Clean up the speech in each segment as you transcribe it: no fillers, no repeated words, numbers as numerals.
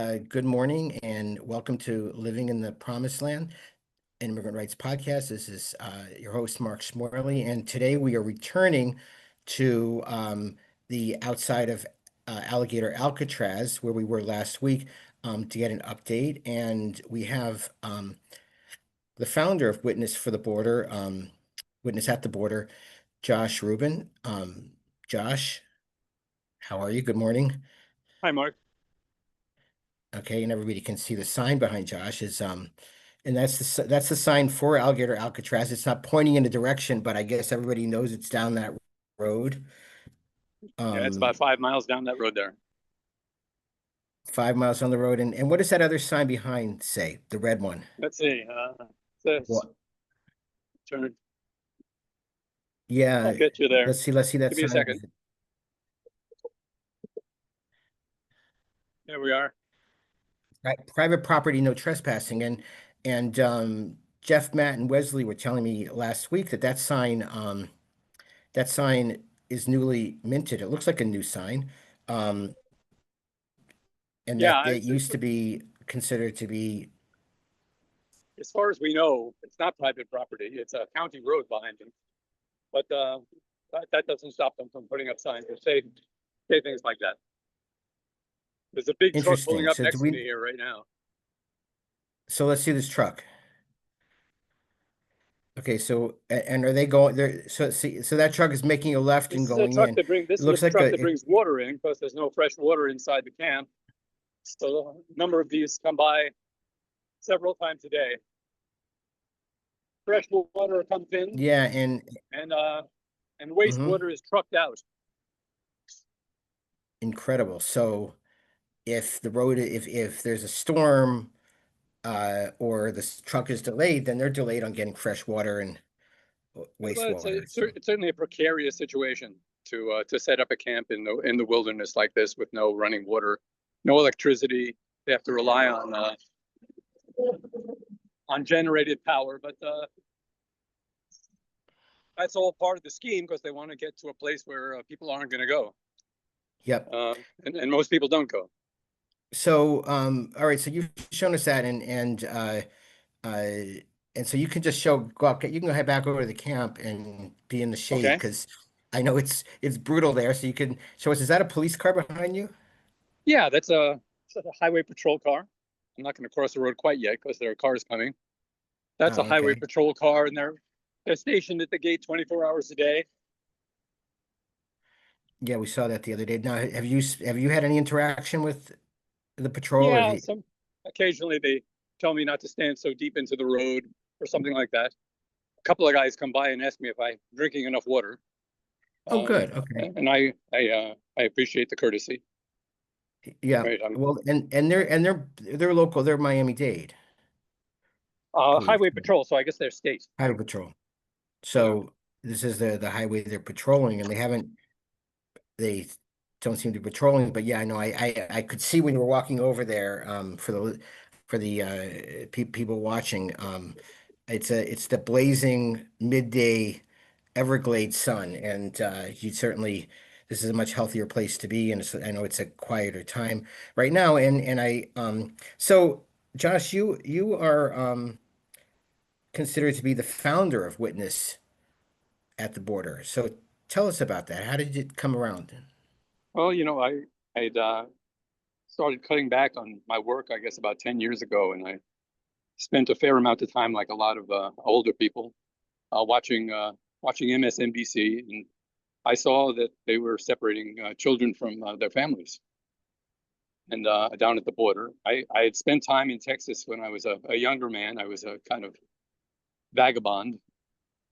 Good morning and welcome to Living in the Promised Land, an Immigrant Rights Podcast. This is your host, Mark Shmueli, and today we are returning to the outside of Alligator, Alcatraz, where we were last week, to get an update. And we have the founder of Witness for the Border, Witness at the Border, Josh Rubin. Josh, how are you? Good morning. Hi, Mark. Okay, and everybody can see the sign behind Josh is and that's the sign for Alligator Alcatraz. It's not pointing in a direction, but I guess everybody knows it's down that road. Yeah, it's about Um 5 miles down that road there. 5 miles on the road. And what does that other sign behind say? The red one. Let's see. This What? turn. I'll Yeah, get you there. let's see that Give me a sign. second. There we are. Private property, no trespassing. And Jeff, Matt, and Wesley were telling me last week that that sign is newly minted. It looks like a new sign. Um, and that Yeah, it used to be considered to be. as far as we know, it's not private property. It's a county road behind them. But that doesn't stop them from putting up signs that say things like that. There's a big truck pulling Interesting. up next to me here right now. So let's see this truck. Okay, so and are they going there? So that truck is making a left and This is a going truck in. that brings. This It is a looks like truck that brings water in because there's no fresh water inside the camp. So a number of these come by several times a day. Fresh water comes in, yeah, and mhm, wastewater is trucked out. incredible. So if the road, if there's a storm, or the truck is delayed, then they're delayed on getting fresh water and Well, wastewater. So it's certainly a precarious situation to set up a camp in the wilderness like this with no running water, no electricity. They have to rely on generated power, but that's all part of the scheme because they want to get to a place where people aren't going to go, yep. and most people don't go. So all right. So you've shown us that, uh, and so you can just go up, you can go head back over to the camp and be in the shade Okay. because I know it's brutal there. So you can show us, is that a police car behind you? Yeah, that's a highway patrol car. I'm not going to cross the road quite yet because there are cars coming. That's a Oh, highway okay. patrol car, and they're stationed at the gate 24 hours a day. Yeah, we saw that the other day. Now, have you had any interaction with the patrol, or have Yeah, you? some occasionally they tell me not to stand so deep into the road or something like that. A couple of guys come by and ask me if I'm drinking enough water, Oh, um, good. Okay. and I appreciate the courtesy. Yeah. Right, Well, they're local. They're Miami-Dade police, highway patrol, so I guess they're state. highway patrol. Yeah. So this is the highway they're patrolling, and they don't seem to be patrolling, but yeah, I know I could see when you were walking over there, for the people watching, it's the blazing midday Everglades sun, and you certainly, this is a much healthier place to be, and I know it's a quieter time right now. And so Josh, you are considered to be the founder of Witness at the Border. So tell us about that. How did it come around? Well, I'd started cutting back on my work, I guess, about 10 years ago, and I spent a fair amount of time, like a lot of older people, watching MSNBC, and I saw that they were separating children from their families. And down at the border, I had spent time in Texas when I was a younger man. I was a kind of vagabond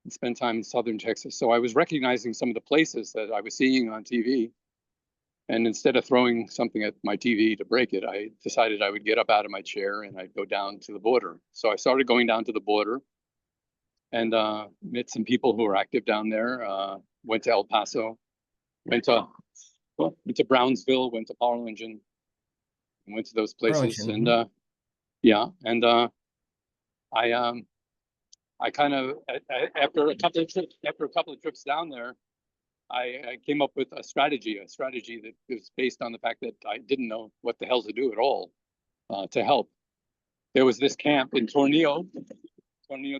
and spent time in southern Texas. So I was recognizing some of the places that I was seeing on TV. And instead of throwing something at my TV to break it, I decided I would get up out of my chair and I'd go down to the border. So I started going down to the border and met some people who were active down there. Went to El Paso, went to went to Brownsville, went to Harlingen, went to those places, Arlington. and Mhm. yeah, and I I kind of after a couple of trips down there, I came up with a strategy that was based on the fact that I didn't know what the hell to do at all. to help. There was this camp in Tornillo,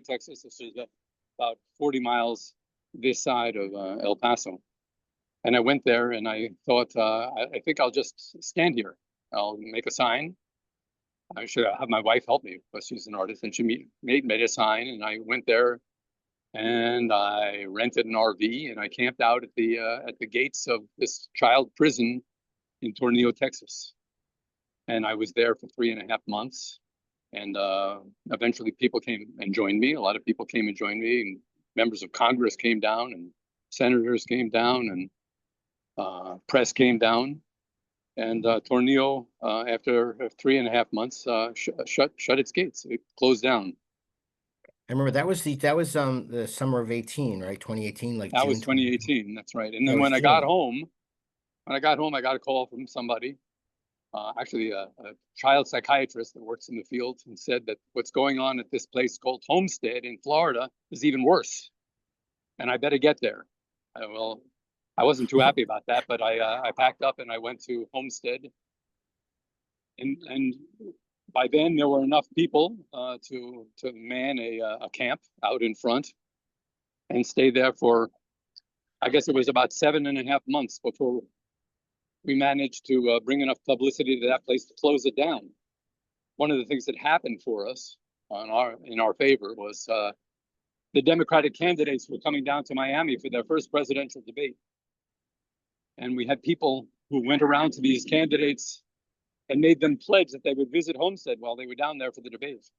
Texas. This is about 40 miles this side of El Paso. And I went there and I thought, I think I'll just stand here. I'll make a sign. I should have my wife help me because she's an artist, and she made a sign. And I went there and I rented an RV and I camped out at the gates of this child prison in Tornillo, Texas. And I was there for 3.5 months. And eventually people came and joined me. A lot of people came and joined me, and members of Congress came down, and senators came down, and press came down. And Tornillo, after 3.5 months, shut its gates. It closed down. I remember that was the summer of 18, right? 2018, like That was June 2018. That's right. And That then was when I got June. home, I got a call from somebody, actually a child psychiatrist that works in the field, and said that what's going on at this place called Homestead in Florida is even worse, and I better get there. Well, I wasn't too happy about that, but I packed up and I went to Homestead, and by then there were enough people to man a camp out in front and stay there for, I guess it was about 7.5 months before we managed to bring enough publicity to that place to close it down. One of the things that happened for us in our favor was the Democratic candidates were coming down to Miami for their first presidential debate. And we had people who went around to these candidates and made them pledge that they would visit Homestead while they were down there for the debate.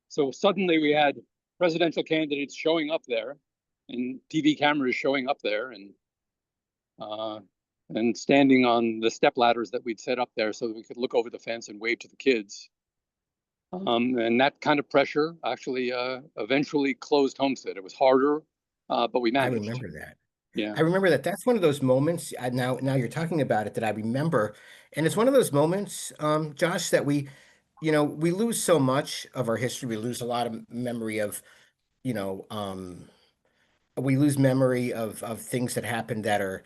So suddenly we had presidential candidates showing up there, and TV cameras showing up there, and standing on the step ladders that we'd set up there so that we could look over the fence and wave to the kids. And that kind of pressure actually eventually closed Homestead. It was harder, but we I managed. remember that. Yeah. I remember that. That's one of those moments. Now you're talking about it, that I remember, and it's one of those moments, Josh, that we lose so much of our history. We lose a lot of memory of, you know, we lose memory of things that happened that are,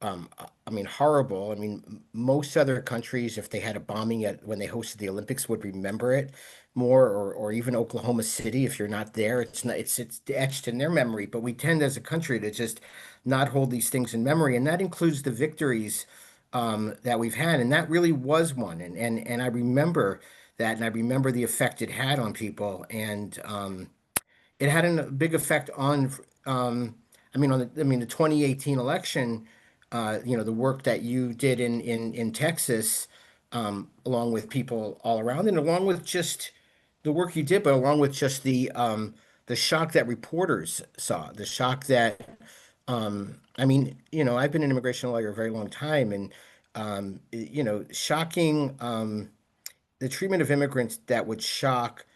I mean, horrible. I mean, most other countries, if they had a bombing when they hosted the Olympics, would remember it more, or even Oklahoma City. If you're not there, it's not, it's etched in their memory. But we tend as a country to just not hold these things in memory, and that includes the victories that we've had, and that really was one. And I remember that, and I remember the effect it had on people, and it had a big effect on, the 2018 election, the work that you did in Texas, along with people all around, and along with just the work you did, but along with just the shock that reporters saw, the shock that, I've been an immigration lawyer a very long time, and shocking, the treatment of immigrants that would shock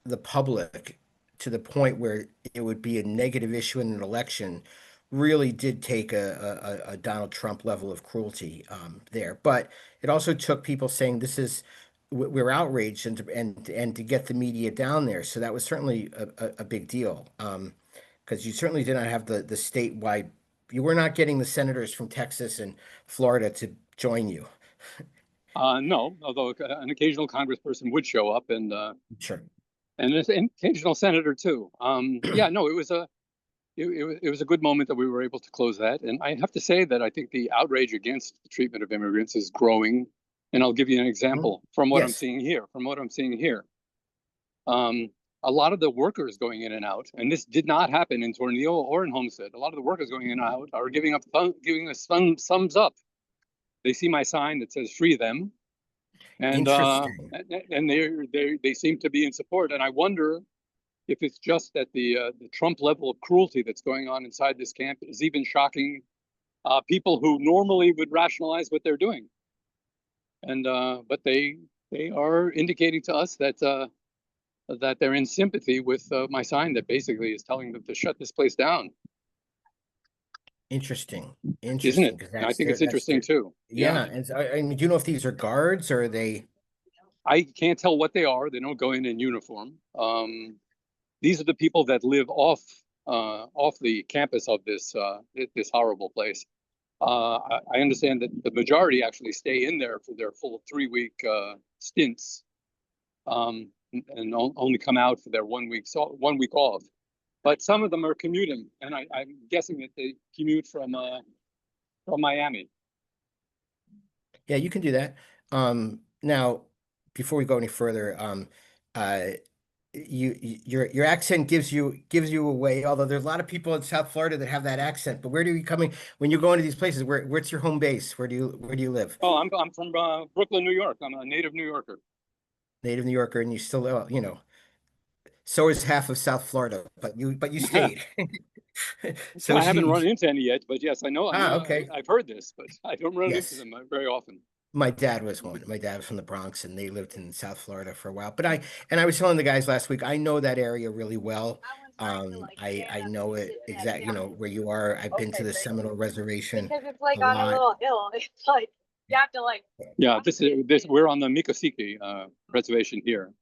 the public to the point where it would be a negative issue in an election really did take a Donald Trump level of cruelty there. But it also took people saying we're outraged, and to get the media down there. So that was certainly a big deal, because you certainly did not have the statewide. You were not getting the senators from Texas and Florida to join you. No, although an occasional congressperson would show up, Sure. and an occasional senator too. Yeah, no, it was a good moment that we were able to close that. And I have to say that I think the outrage against the treatment of immigrants is growing. And I'll give you an example from what I'm Yes. seeing here. A lot of the workers going in and out, and this did not happen in Tornillo or in Homestead. A lot of the workers going in and out are giving us thumbs up. They see my sign that says "Free them," and Interesting. they seem to be in support. And I wonder if it's just that the Trump level of cruelty that's going on inside this camp is even shocking people who normally would rationalize what they're doing. And but they are indicating to us that they're in sympathy with my sign that basically is telling them to shut this place down. Interesting. Isn't Interesting. it? Because And I think it's that's interesting their, too. Yeah. yeah. And so, I mean, do you know if these are guards, or are they? I can't tell what they are. They don't go in uniform. These are the people that live off the campus of this horrible place. I understand that the majority actually stay in there for their full 3 week stints, and only come out for their 1 week, so 1 week off. But some of them are commuting, and I'm guessing that they commute from Miami. Yeah, you can do that. Now, before we go any further, uh, your accent gives you away. Although there's a lot of people in South Florida that have that accent. But where do you coming when you're going to these places? Where's your home base? Where do you live? Oh, I'm from Brooklyn, New York. I'm a native New Yorker. Native New Yorker, and you still, so is half of South Florida, but you stayed. So I haven't run she, into any yet, but yes, I know, okay. I've heard this, but I don't run into Yes. them very often. My dad was one. My dad was from the Bronx and they lived in South Florida for a while. And I was telling the guys last week, I know that area really well. I know it exactly, where you are. I've been to the Seminole Reservation Because it's like a on a lot. little hill. It's like you have to like Yeah, this we're on the Miccosukee reservation here.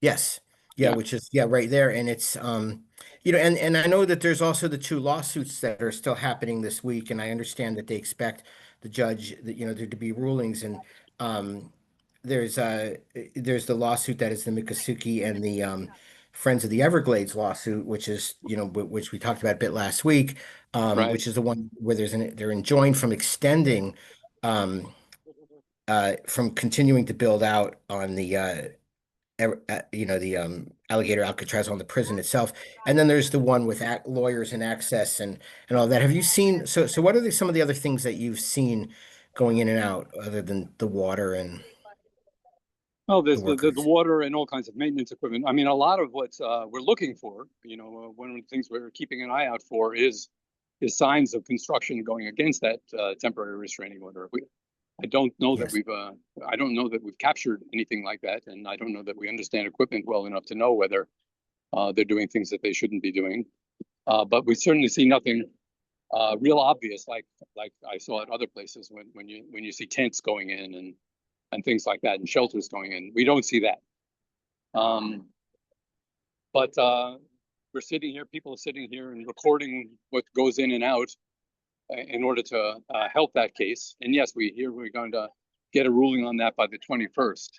Yes. Yeah, Yeah, which is yeah, right there. And it's and I know that there's also the two lawsuits that are still happening this week, and I understand that they expect the judge that there to be rulings and um there's the lawsuit that is the Miccosukee and the Friends of the Everglades lawsuit, which is, which we talked about a bit last week, right. which is the one where they're enjoined from extending um from continuing to build out on the the Alligator Alcatraz on the prison itself, and then there's the one with lawyers and access and all that. Have you seen? So what are some of the other things that you've seen going in and out other than the water and Oh, the there's the workers? water and all kinds of maintenance equipment. I mean, a lot of what we're looking for, one of the things we're keeping an eye out for is signs of construction going against that temporary restraining order. I don't know that Yes. I don't know that we've captured anything like that, and I don't know that we understand equipment well enough to know whether they're doing things that they shouldn't be doing. But we certainly see nothing real obvious like I saw at other places when you see tents going in and things like that and shelters going in. We don't see that. Um, but we're sitting here, people are sitting here and recording what goes in and out in order to help that case. And yes, we're going to get a ruling on that by the 21st,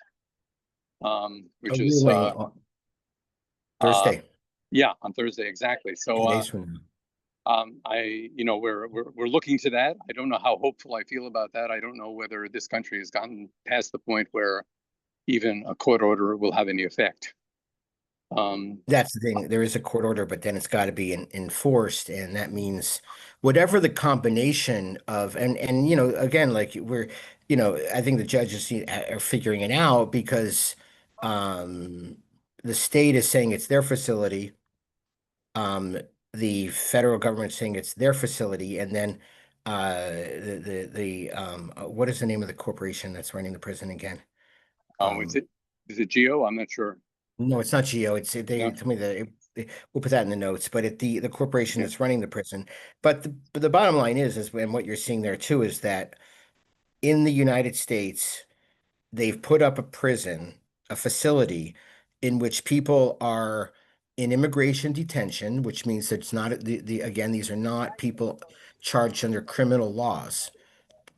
A which is ruling on uh, Thursday, yeah, on Thursday exactly. So 2 days from now. we're looking to that. I don't know how hopeful I feel about that. I don't know whether this country has gotten past the point where even a court order will have any effect. That's the thing. There is a court order, but then it's got to be enforced, and that means whatever the combination of and again, like I think the judges are figuring it out because um, the state is saying it's their facility, um, the federal government saying it's their facility, and then what is the name of the corporation that's running the prison again? Is Um, it Geo? I'm not sure. No, it's not Geo. They No. told me that we'll put that in the notes. But the corporation Yeah. that's running the prison. But the bottom line is and what you're seeing there too is that in the United States they've put up a facility in which people are in immigration detention, which means that it's not again these are not people charged under criminal laws.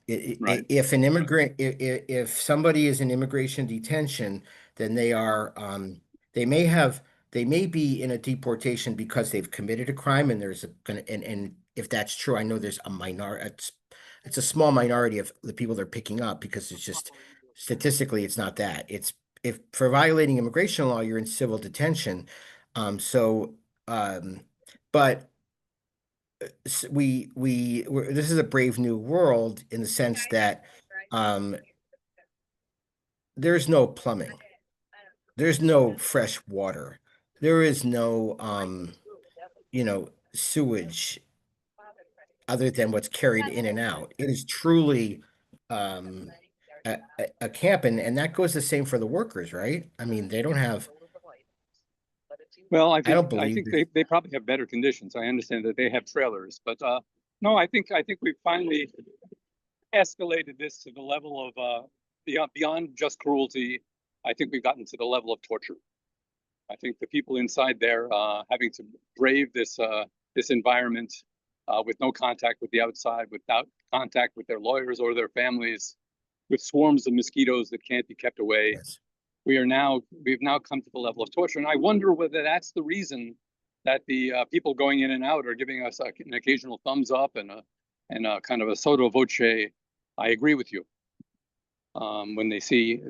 Right. If an immigrant, if somebody is in immigration detention, then they may have, they may be in a deportation because they've committed a crime, and there's and if that's true, I know there's a minority, it's a small minority of the people they're picking up because it's just statistically, it's not that. It's if for violating immigration law, you're in civil detention. Um, so, um, but this is a brave new world in the sense that um, there's no plumbing, there's no fresh water, there is no sewage other than what's carried in and out. It is truly um, a camp, and that goes the same for the workers, right? I mean, they don't have. Well, I don't I believe think this. they probably have better conditions. I understand that they have trailers, but no, I think we finally escalated this to the level of beyond just cruelty. I think we've gotten to the level of torture. I think the people inside there having to brave this environment with no contact with the outside, without contact with their lawyers or their families, with swarms of mosquitoes that can't be kept away. Yes. We've now come to the level of torture, and I wonder whether that's the reason that the people going in and out are giving us an occasional thumbs up and a kind of a sotto voce, I agree with you, when they see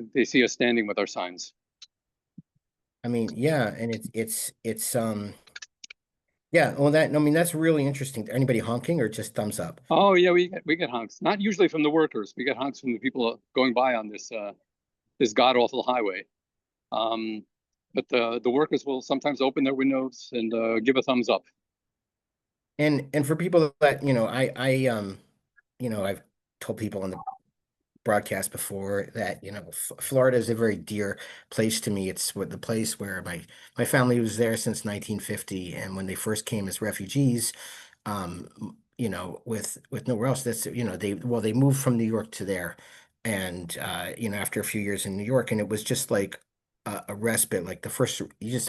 us standing with our signs. I mean, yeah, and yeah, well, that's really interesting. Anybody honking or just thumbs up? Oh yeah, we get honks. Not usually from the workers. We get honks from the people going by on this this god awful highway. But the workers will sometimes open their windows and give a thumbs up. And for people that, I've told people on the broadcast before that, Florida is a very dear place to me. It's the place where my family was there since 1950, and when they first came as refugees, with nowhere else, they moved from New York to there, and after a few years in New York, and it was just like a respite. Like the first,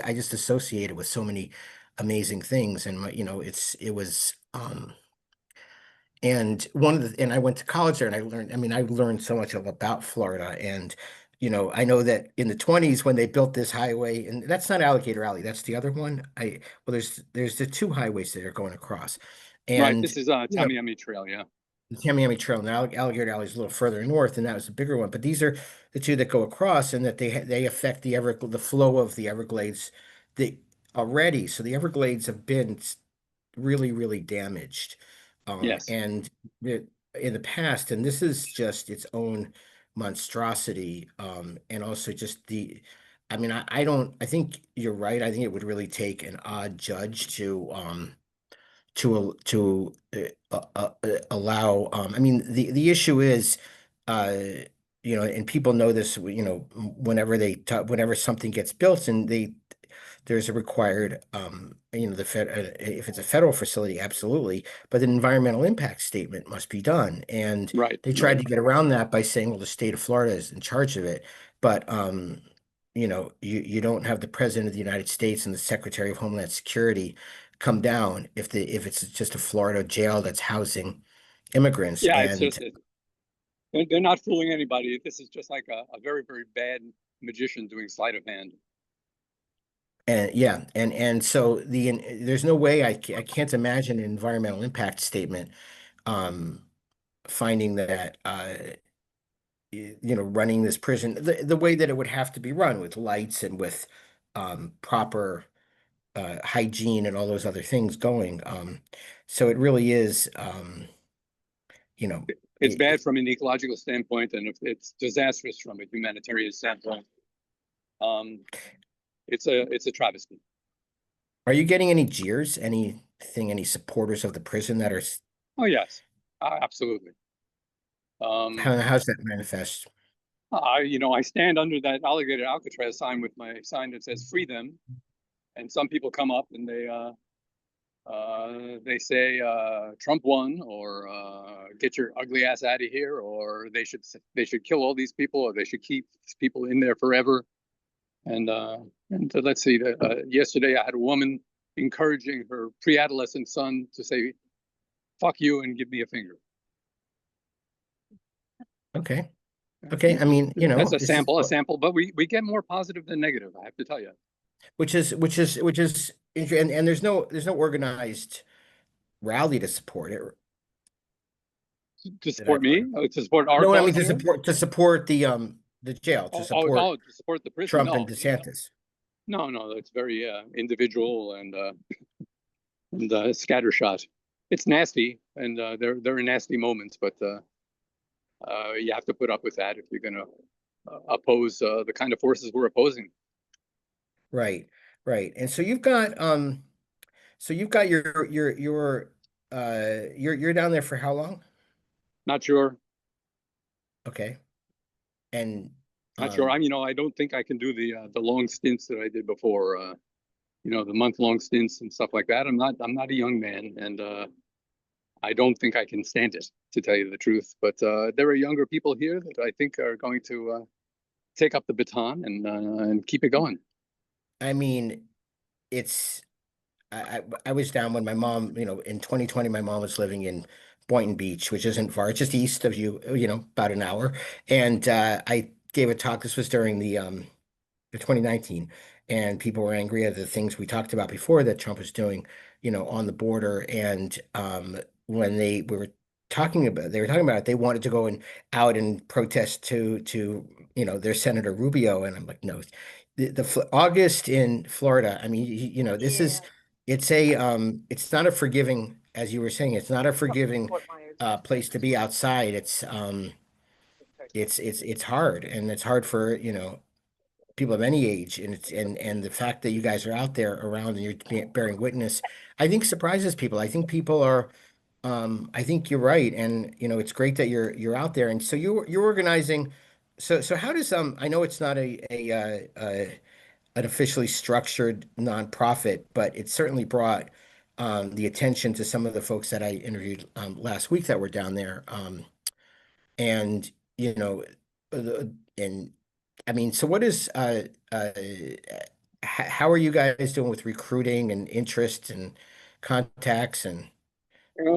I just associated with so many amazing things, and it was. And and I went to college there and I learned so much about Florida. And, I know that in the 20s when they built this highway, and that's not Alligator Alley, that's the other one. Well, there's the two highways that are going across. Right. And, This is Tamiami Trail. Yeah. the Tamiami Trail and Alligator Alley is a little further north, and that was the bigger one. But these are the two that go across, and that they affect the flow of the Everglades already. So the Everglades have been really, really damaged. Yes. And in the past, and this is just its own monstrosity. And also just I think you're right. I think it would really take an odd judge allow, the issue is, uh, and people know this, whenever something gets built and there's a required, if it's a federal facility, absolutely, but an environmental impact statement must be done. And Right. they tried to get around that by saying, well, the state of Florida is in charge of it. But, you don't have the President of the United States and the Secretary of Homeland Security come down if it's just a Florida jail that's housing immigrants. Yeah. It's just they're not fooling anybody. This is just like a very, very bad magician doing sleight of hand. And yeah, and so there's no way I can't imagine an environmental impact statement um finding that running this prison the way that it would have to be run, with lights and with proper hygiene and all those other things going. So it really is, you know It's it, bad it- from an ecological standpoint, and it's disastrous from a humanitarian standpoint. Um, it's a travesty. are you getting any jeers, any supporters of the prison that are Oh yes, absolutely. Um, how's that manifest? I stand under that Alligator Alcatraz sign with my sign that says "Free them," and some people come up and they say Trump won, or get your ugly ass out of here, or they should kill all these people, or they should keep these people in there forever. And let's see, yesterday I had a woman encouraging her pre-adolescent son to say "fuck you" and give me a finger. Okay. I mean, That's a this is sample, but we get more positive than negative, I have to tell you. and there's no organized rally to support it To that I've support me, heard. to support our No, I mean cause here. to support the jail, to support To support the prison. Trump and No, DeSantis. no, it's very individual and scattershot. It's nasty, and they're nasty moments, but you have to put up with that if you're going to oppose the kind of forces we're opposing. Right, right. And so you've got you're down there for how long? Not sure. Okay. And Not sure. um I don't think I can do the long stints that I did before. The month-long stints and stuff like that. I'm not a young man, and I don't think I can stand it, to tell you the truth. But there are younger people here that I think are going to take up the baton and keep it going. I mean, it's I was down when my mom, in 2020, my mom was living in Boynton Beach, which isn't far. It's just east of you, about an hour. And I gave a talk. This was during the 2019, and people were angry at the things we talked about before that Trump was doing, on the border. And when they were talking about it, they wanted to go and out and protest to their Senator Rubio, and I'm like, no, August in Florida. I mean, this is Yeah. it's not a forgiving, as you were saying, it's not a forgiving Fort Myers. place to be outside. It's hard, and it's hard for people of any age, and the fact that you guys are out there around and you're bearing witness, I think surprises people. I think people are I think you're right, and it's great that you're out there, and so you're organizing. So how does I know it's not an officially structured nonprofit, but it certainly brought the attention to some of the folks that I interviewed last week that were down there. And and I mean, so what is how are you guys doing with recruiting and interest and contacts and We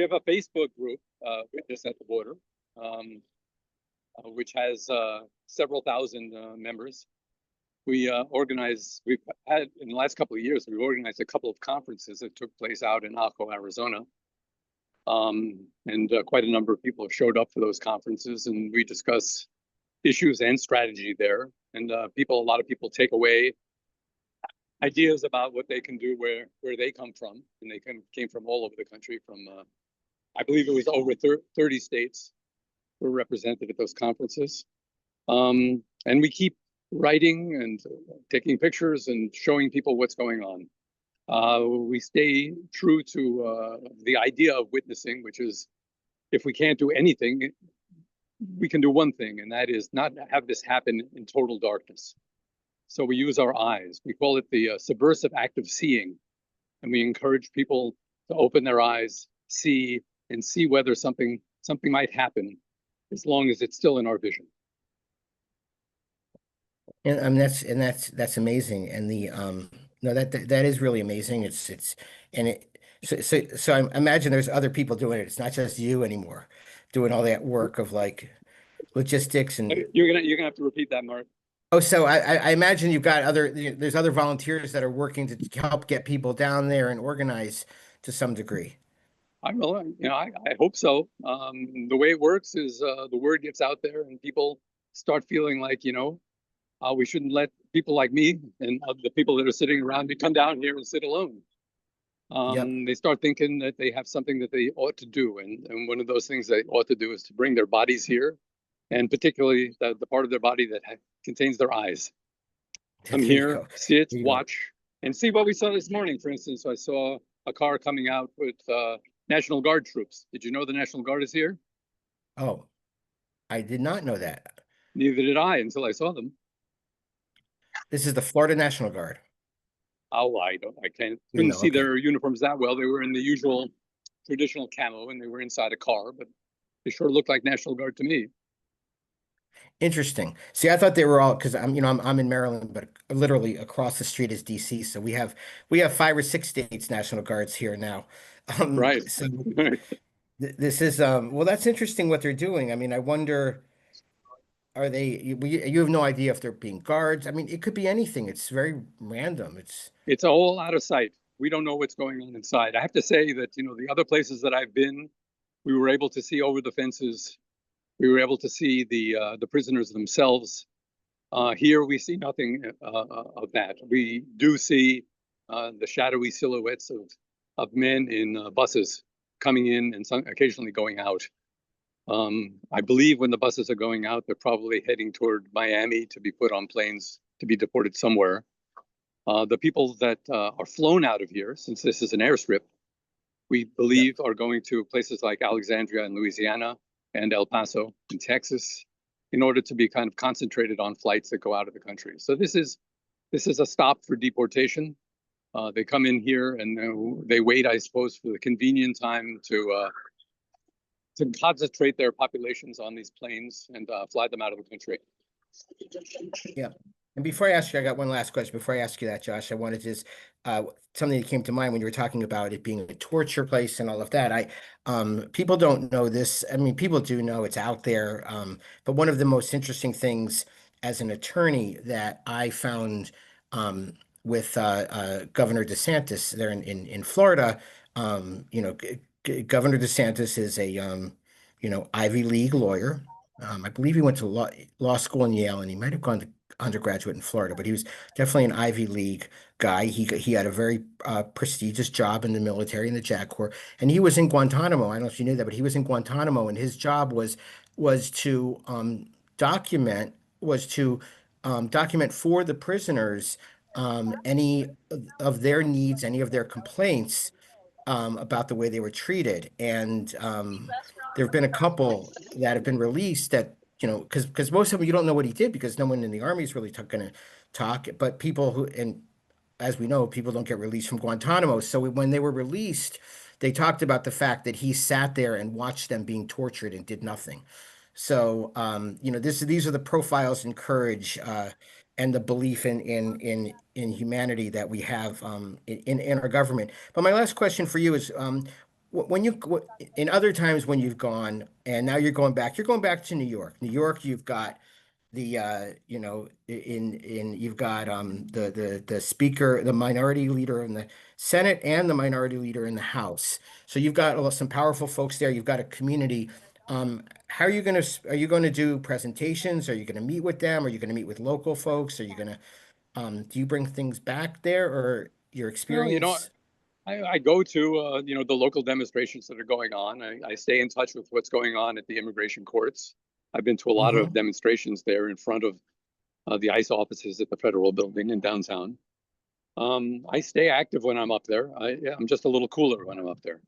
have a Facebook group, Witness at the Border, which has several thousand members. We've had in the last couple of years, we've organized a couple of conferences that took place out in Ajo, Arizona. And quite a number of people have showed up for those conferences, and we discuss issues and strategy there. And a lot of people take away ideas about what they can do where they come from, and they came from all over the country. From I believe it was over 30 states were represented at those conferences. And we keep writing and taking pictures and showing people what's going on. We stay true to the idea of witnessing, which is if we can't do anything, we can do one thing, and that is not have this happen in total darkness. So we use our eyes. We call it the subversive act of seeing, and we encourage people to open their eyes, see whether something might happen, as long as it's still in our vision. And that's amazing. And the no, that is really amazing. And it so I imagine there's other people doing it. It's not just you anymore doing all that work of like logistics and You're gonna have to repeat that, Mark. oh, so I imagine you've got there's other volunteers that are working to help get people down there and organize to some degree. I hope so. The way it works is the word gets out there, and people start feeling like we shouldn't let people like me and the people that are sitting around me come down here and sit alone. Yep. They start thinking that they have something that they ought to do, and one of those things they ought to do is to bring their bodies here, and particularly the part of their body that contains their eyes. Come There you here, go. sit, There you go. watch, and see what we saw this morning. For instance, I saw a car coming out with National Guard troops. Did you know the National Guard is here? Oh, I did not know that. Neither did I until I saw them. This is the Florida National Guard. Oh, I couldn't see okay. their uniforms that well. They were in the usual traditional camo, and they were inside a car, but they sure looked like National Guard to me. Interesting. See, I thought they were all because I'm in Maryland, but literally across the street is DC. So we have 5 or 6 states National Guards here now. Right. So this is well, that's interesting what they're doing. I mean, I wonder, are you have no idea if they're being guards. I mean, it could be anything. It's very random. It's all out of sight. We don't know what's going on inside. I have to say that, the other places that I've been, we were able to see over the fences. We were able to see the prisoners themselves. Here we see nothing of that. We do see the shadowy silhouettes of men in buses coming in and occasionally going out. I believe when the buses are going out, they're probably heading toward Miami to be put on planes to be deported somewhere. The people that are flown out of here, since this is an airstrip, we believe are going to places like Alexandria in Louisiana and El Paso in Texas, in order to be kind of concentrated on flights that go out of the country. So this is a stop for deportation. They come in here and they wait, I suppose, for the convenient time to concentrate their populations on these planes and fly them out of the country. Yeah. And before I ask you, I got one last question. Before I ask you that, Josh, I wanted to just something that came to mind when you were talking about it being a torture place and all of that. People don't know this. I mean, people do know it's out there. But one of the most interesting things as an attorney that I found with Governor DeSantis there in Florida, Governor DeSantis is a Ivy League lawyer. I believe he went to law school in Yale, and he might have gone to undergraduate in Florida, but he was definitely an Ivy League guy. He had a very prestigious job in the military in the JAG Corps, and he was in Guantanamo. I don't know if you knew that, but he was in Guantanamo, and his job was to document was to document for the prisoners any of their needs, any of their complaints about the way they were treated. And there have been a couple that have been released that, because most of them you don't know what he did because no one in the army is really going to talk. But people who, and as we know, people don't get released from Guantanamo. So when they were released, they talked about the fact that he sat there and watched them being tortured and did nothing. So, these are the profiles in courage and the belief in humanity that we have in our government. But my last question for you is, when in other times when you've gone and now you're going back to New York. New York, you've got the in you've got the speaker, the minority leader in the Senate and the minority leader in the House. So you've got some powerful folks there. You've got a community. How are you going to do presentations? Are you going to meet with them? Are you going to meet with local folks? Are you going to do you bring things back there or your Well, experience? I go to the local demonstrations that are going on. I stay in touch with what's going on at the immigration courts. I've been to a lot of Hmm. demonstrations there in front of the ICE offices at the federal building in downtown. I stay active when I'm up there. I'm just a little cooler when I'm up there.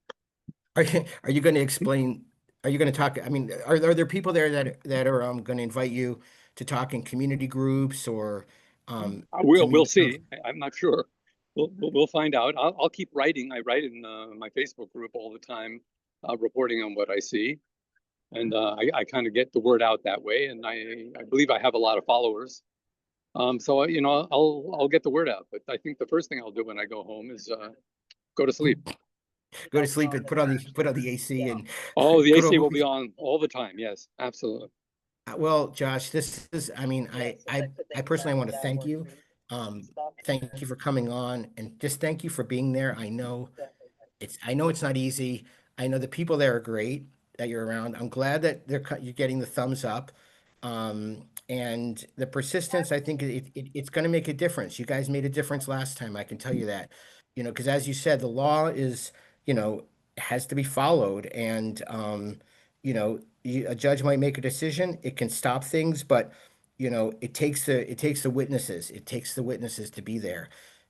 Are you going to explain? Are you going to talk? I mean, are there people there that are going to invite you to talk in community groups or to meet We'll with them? see. I'm not sure. We'll find out. I'll keep writing. I write in my Facebook group all the time, reporting on what I see, and I kind of get the word out that way. And I believe I have a lot of followers. So I'll get the word out. But I think the first thing I'll do when I go home is go to sleep. Go to sleep and put on the AC and Oh, the put on AC will be movies. on all the time. Yes, absolutely. Well, Josh, this is, I mean, I personally want to thank you. Um, Thank you for coming on and just thank you for being there. I know it's not easy. I know the people there are great that you're around. I'm glad that you're getting the thumbs up. And the persistence, I think it's going to make a difference. You guys made a difference last time. I can tell you that, because as you said, the law is, has to be followed. And, a judge might make a decision. It can stop things, but, it takes the witnesses. It takes the witnesses to be there.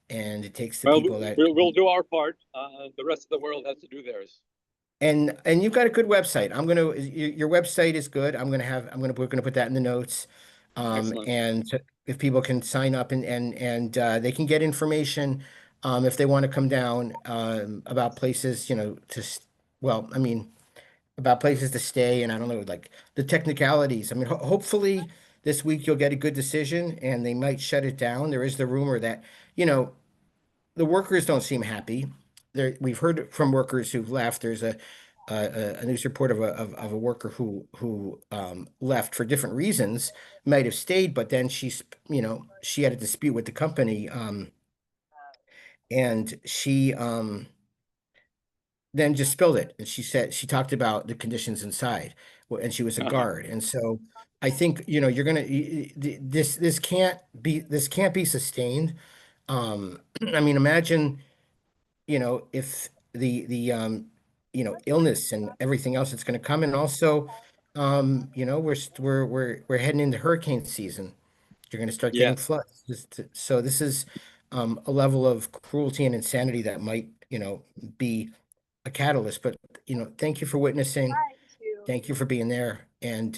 And it takes the Well, people that we'll do our part. The rest of the world has to do theirs. and you've got a good website. Your website is good. We're gonna put that in the notes. Excellent. If people can sign up and they can get information, if they want to come down, about places, well, I mean, about places to stay and I don't know, like the technicalities. I mean, hopefully this week you'll get a good decision and they might shut it down. There is the rumor that, you know, the workers don't seem happy. We've heard from workers who've left. There's a news report of a worker who left for different reasons, might have stayed, but then she had a dispute with the company, and she then just spilled it. And she talked about the conditions inside, and she was a Uh-huh. guard. And so I think, you're gonna this can't be sustained. I mean, imagine if illness and everything else that's going to come, and also, we're heading into hurricane season. You're going to start getting Yes. floods. So this is a level of cruelty and insanity that might, be a catalyst. But thank you for witnessing. Thank you for being there, and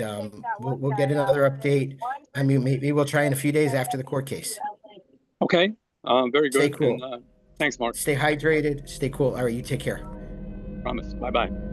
we'll get another update. I mean, maybe we'll try in a few days after the court case. Okay. Very Stay good. And cool. thanks, Mark. Stay hydrated. Stay cool. All right, you take care. Promise. Bye bye.